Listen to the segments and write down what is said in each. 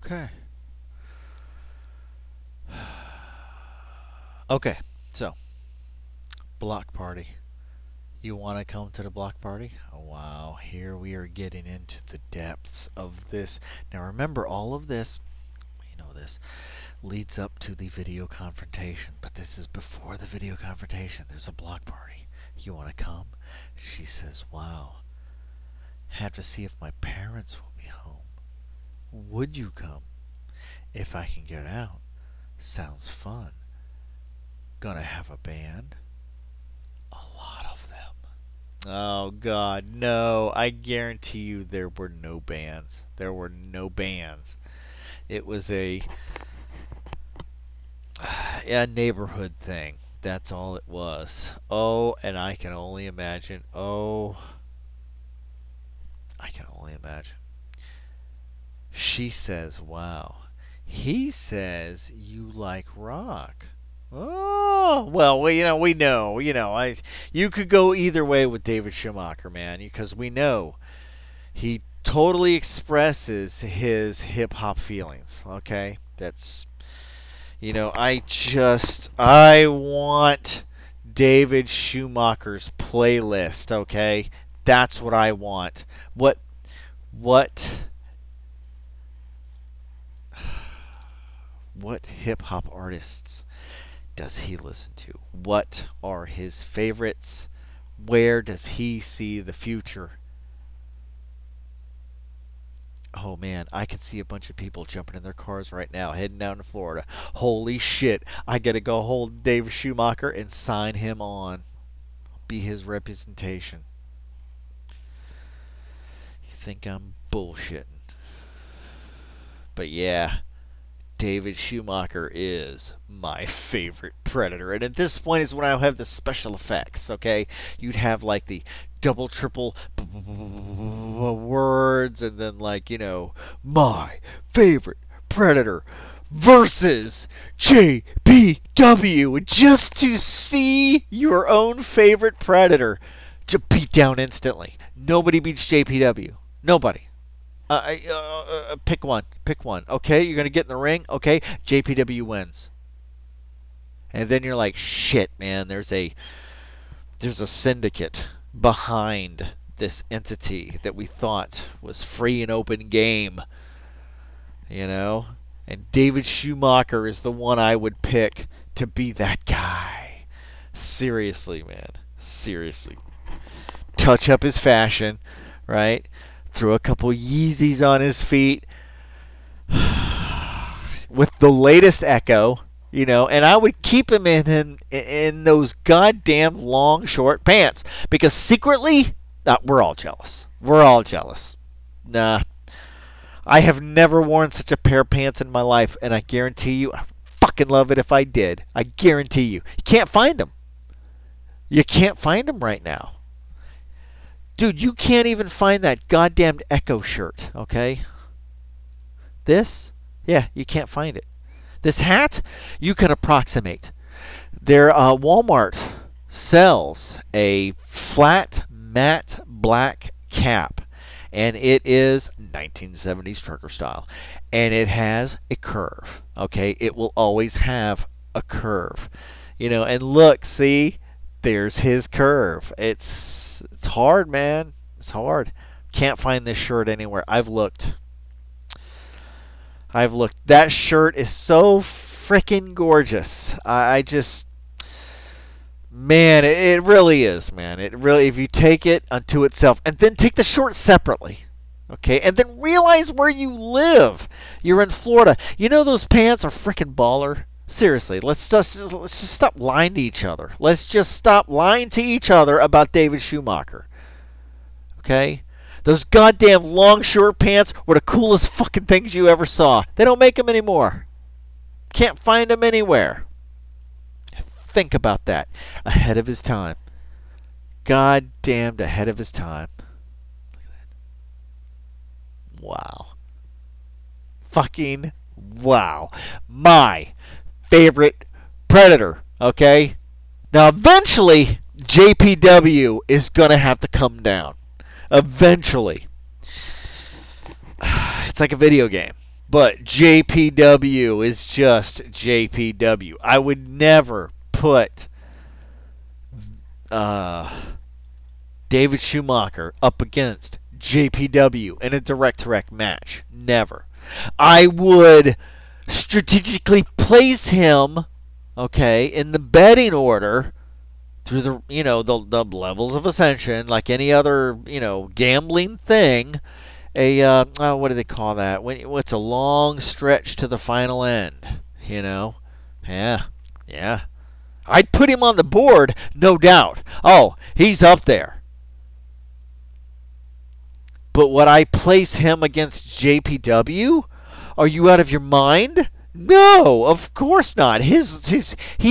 Okay. Okay, so, block party. You want to come to the block party? Oh, wow, here we are getting into the depths of this. Now, remember, all of this, this, leads up to the video confrontation, but this is before the video confrontation. There's a block party. You want to come? She says, wow, have to see if my parents will be home. Would you come? If I can get out. Sounds fun. Gonna have a band? A lot of them. Oh God, no. I guarantee you there were no bands. There were no bands. It was a neighborhood thing. That's all it was. Oh, and I can only imagine. Oh, I can only imagine. She says, wow. He says you like rock. Oh, well, we know, you could go either way with David Schumacher, man, because we know he totally expresses his hip hop feelings. Okay, that's, I want David Schumacher's playlist. Okay, that's what I want. What what hip hop artists does he listen to? What are his favorites? Where does he see the future? Oh man, I can see a bunch of people jumping in their cars right now, heading down to Florida. Holy shit, I gotta go hold Dave Schumacher and sign him on. Be his representation. You think I'm bullshitting. But yeah, David Schumacher is my favorite Predator. And at this point is when I have the special effects, okay? You'd have like the double, triple words, and then my favorite Predator versus JPW. Just to see your own favorite Predator to beat down instantly. Nobody beats JPW. Nobody. Pick one. Pick one. Okay, you're gonna get in the ring. Okay, JPW wins. And then you're like, shit, man. There's a syndicate behind this entity that we thought was free and open game. And David Schumacher is the one I would pick to be that guy. Seriously, man. Seriously. Touch up his fashion, right? Throw a couple Yeezys on his feet with the latest Echo, and I would keep him in those goddamn long short pants because secretly, we're all jealous. We're all jealous. Nah, I have never worn such a pair of pants in my life, and I guarantee you, I fucking love it if I did. I guarantee you, you can't find them. You can't find them right now. Dude, you can't even find that goddamn Echo shirt, okay? This? Yeah, you can't find it. This hat? You can approximate. Walmart sells a flat, matte black cap, and it is 1970s trucker style, and it has a curve, okay? It will always have a curve. And look, see? There's his curve. It's hard, man. It's hard. Can't find this shirt anywhere. I've looked. That shirt is so freaking gorgeous. I just, man, it really is, man. It really, if you take it unto itself and then take the short separately, okay, and then realize where you live. You're in Florida. Those pants are freaking baller. Seriously, let's just stop lying to each other. Let's just stop lying to each other about David Schumacher. Okay? Those goddamn long short pants were the coolest fucking things you ever saw. They don't make them anymore. Can't find them anywhere. Think about that. Ahead of his time. God damned ahead of his time. Look at that. Wow. Fucking wow. My favorite Predator, okay? Now, eventually, JPW is going to have to come down. Eventually. It's like a video game. But JPW is just JPW. I would never put uh, David Schumacher up against JPW in a direct match. Never. I would strategically place him, okay, in the betting order through the levels of ascension, like any other gambling thing. What do they call that? What's a long stretch to the final end? Yeah, yeah. I'd put him on the board, no doubt. Oh, he's up there. But would I place him against JPW? Are you out of your mind? No, of course not. He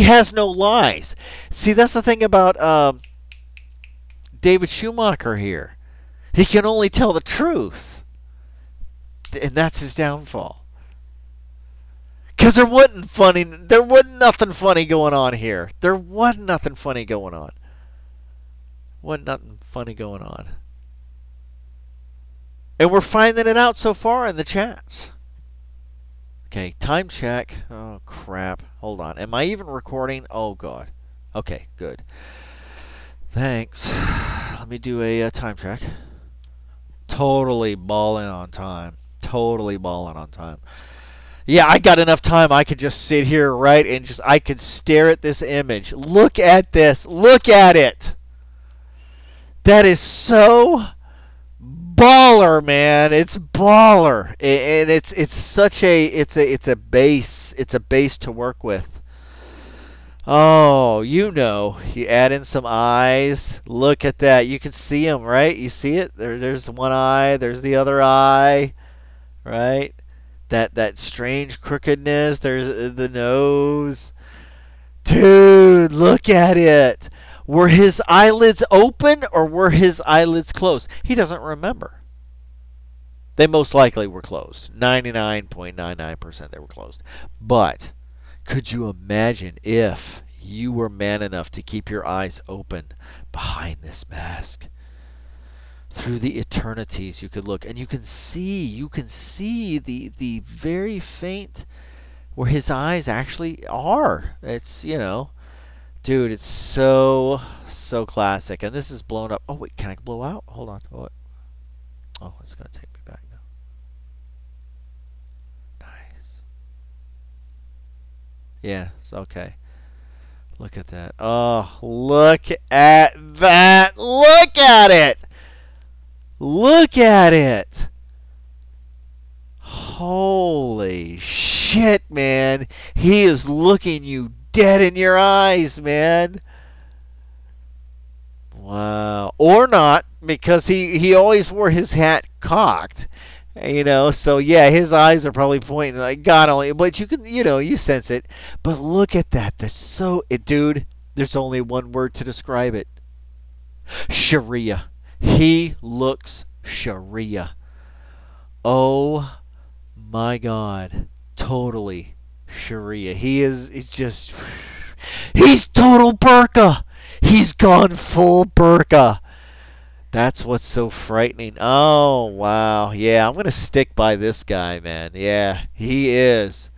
has no lies. See, that's the thing about David Schumacher here. He can only tell the truth, and that's his downfall. Because there wasn't nothing funny going on here. There wasn't nothing funny going on. Wasn't nothing funny going on. And we're finding it out so far in the chats. Okay, time check. Oh, crap. Hold on. Am I even recording? Oh, God. Okay, good. Thanks. Let me do a time check. Totally balling on time. Totally balling on time. Yeah, I got enough time. I could just sit here, right, and I could stare at this image. Look at this. Look at it. That is so baller, man. It's baller, and it's such it's a base to work with. Oh, you add in some eyes. Look at that. You can see them, right? You see it? There's one eye. There's the other eye, right? That strange crookedness. There's the nose. Dude, look at it. Were his eyelids open or were his eyelids closed? He doesn't remember. They most likely were closed. 99.99% they were closed. But could you imagine if you were man enough to keep your eyes open behind this mask? Through the eternities you could look, and you can see the very faint where his eyes actually are. It's, dude, it's so classic. And this is blown up. Oh, wait, can I blow out? Hold on. Oh, it's going to take me back now. Nice. Yeah, it's okay. Look at that. Oh, look at that. Look at it. Look at it. Holy shit, man. He is looking you dead in your eyes, man. Wow. Or not, because he always wore his hat cocked. So yeah, his eyes are probably pointing like God only, but you can, you sense it. But look at that. Dude, there's only one word to describe it. Sharia. He looks Sharia. Oh my God. Totally Sharia. He's total burqa. He's gone full burqa. That's what's so frightening. Oh, wow. Yeah, I'm going to stick by this guy, man. Yeah, he is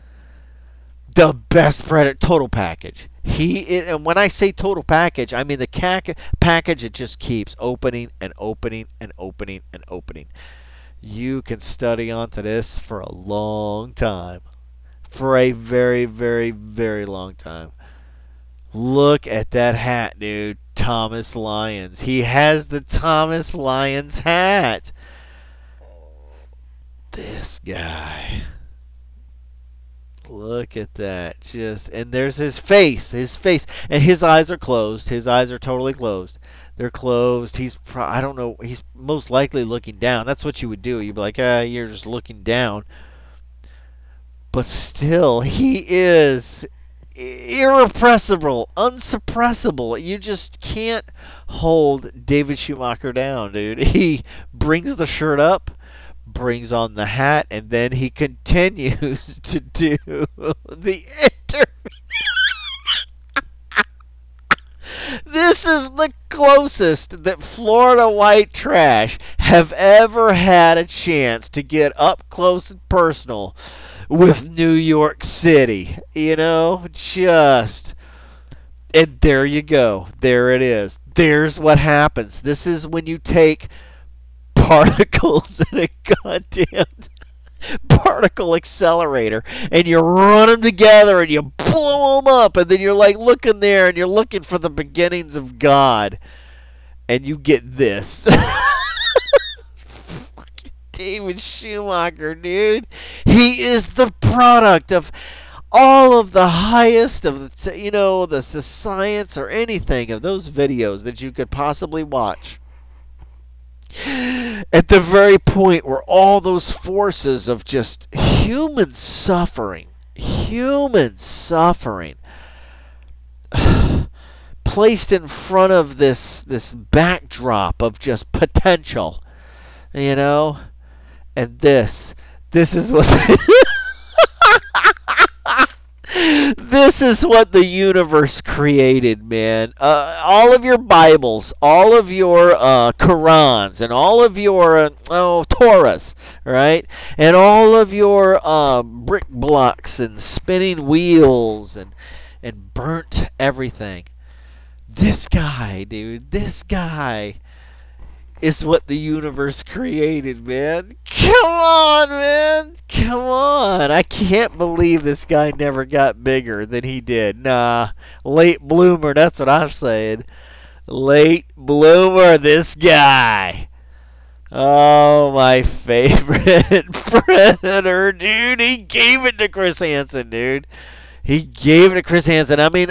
the best predator. Total package. He is, and when I say total package, I mean the package that just keeps opening and opening and opening and opening. You can study onto this for a long time. For a very, very, very long time. Look at that hat, dude. Thomas Lyons. He has the Thomas Lyons hat. This guy. Look at that. And there's his face. And his eyes are closed. His eyes are totally closed. They're closed. I don't know. He's most likely looking down. That's what you would do. You'd be like, you're just looking down. But still, he is irrepressible, unsuppressible. You just can't hold David Schumacher down, dude. He brings the shirt up, brings on the hat, and then he continues to do the interview. This is the closest that Florida white trash have ever had a chance to get up close and personal with New York City. You know, just. And there you go. There it is. There's what happens. This is when you take particles in a goddamn particle accelerator and you run them together and you blow them up, and then you're like looking there and you're looking for the beginnings of God, and you get this. Fucking David Schumacher, dude. He is the product of all of the highest of the, the science or anything of those videos that you could possibly watch. At the very point where all those forces of just human suffering, placed in front of this backdrop of just potential, and this is what this is what the universe created, man. All of your Bibles, all of your Qurans, and all of your Torahs, right? And all of your brick blocks and spinning wheels and burnt everything. This guy, dude, this guy is what the universe created, man. Come on, man. Come on. I can't believe this guy never got bigger than he did. Nah, late bloomer, that's what I'm saying. Late bloomer, this guy. Oh, my favorite Predator, dude. He gave it to Chris Hansen, dude. He gave it to Chris Hansen. I mean,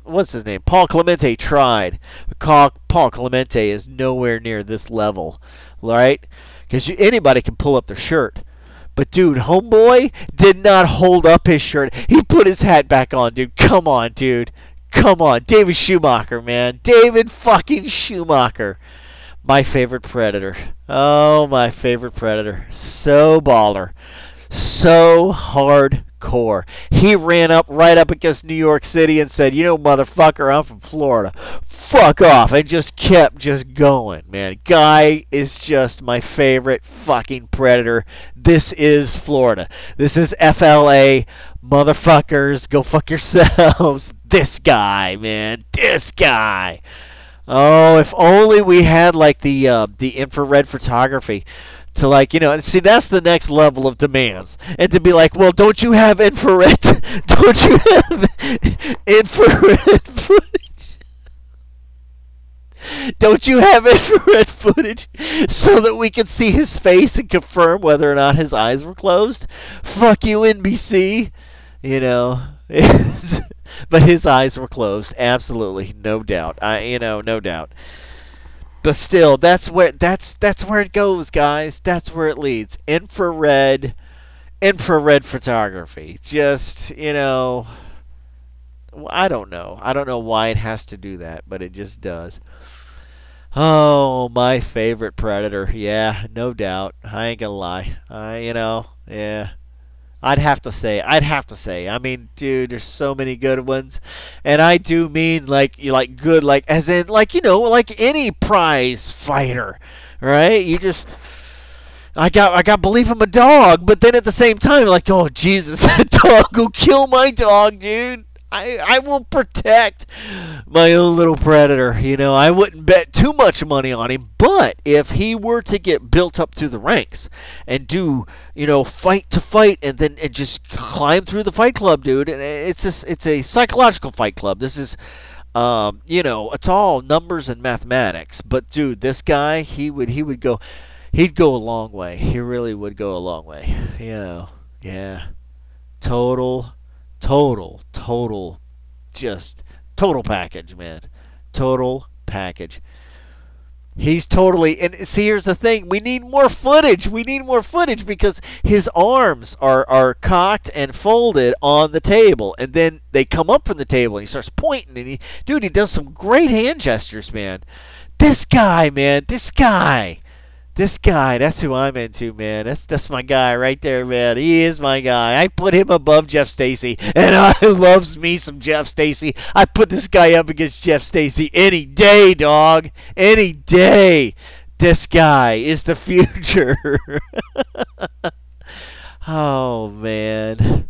what's his name? Paul Clemente tried. Paul Clemente is nowhere near this level, right? Because anybody can pull up their shirt. But, dude, homeboy did not hold up his shirt. He put his hat back on, dude. Come on, dude. Come on. David Schumacher, man. David fucking Schumacher. My favorite Predator. Oh, my favorite Predator. So baller. So hardcore. He ran right up against New York City and said, motherfucker, I'm from Florida. Fuck off. And just kept just going, man. Guy is just my favorite fucking Predator. This is Florida. This is FLA. Motherfuckers, go fuck yourselves. This guy, man. This guy. Oh, if only we had like the infrared photography to see, that's the next level of demands. And to be like, well, don't you have infrared? Don't you have infrared footage? Don't you have infrared footage so that we can see his face and confirm whether or not his eyes were closed? Fuck you, NBC. But his eyes were closed, absolutely, no doubt. No doubt. But still, that's where it goes, guys. That's where it leads. Infrared photography. Just, I don't know. I don't know why it has to do that, but it just does. Oh, my favorite Predator. Yeah, no doubt. I ain't gonna lie. Yeah. I'd have to say. I mean, dude, there's so many good ones, and I do mean like good, like as in like any prize fighter, right? I got belief I'm a dog, but then at the same time, like, oh Jesus, that dog will kill my dog, dude. I will protect my own little Predator. I wouldn't bet too much money on him, but if he were to get built up through the ranks and do, fight to fight and just climb through the fight club, dude, and it's a psychological fight club. This is, it's all numbers and mathematics. But dude, this guy, he'd go a long way. He really would go a long way. Yeah, total, just total package, man. Total package. He's totally, and see, here's the thing. We need more footage. Because his arms are cocked and folded on the table, and then they come up from the table and he starts pointing, and he does some great hand gestures, man. This guy, that's who I'm into, man. That's my guy right there, man. He is my guy. I put him above Jeff Stacy, and I loves me some Jeff Stacy. I put this guy up against Jeff Stacy any day, dog. Any day. This guy is the future. Oh man.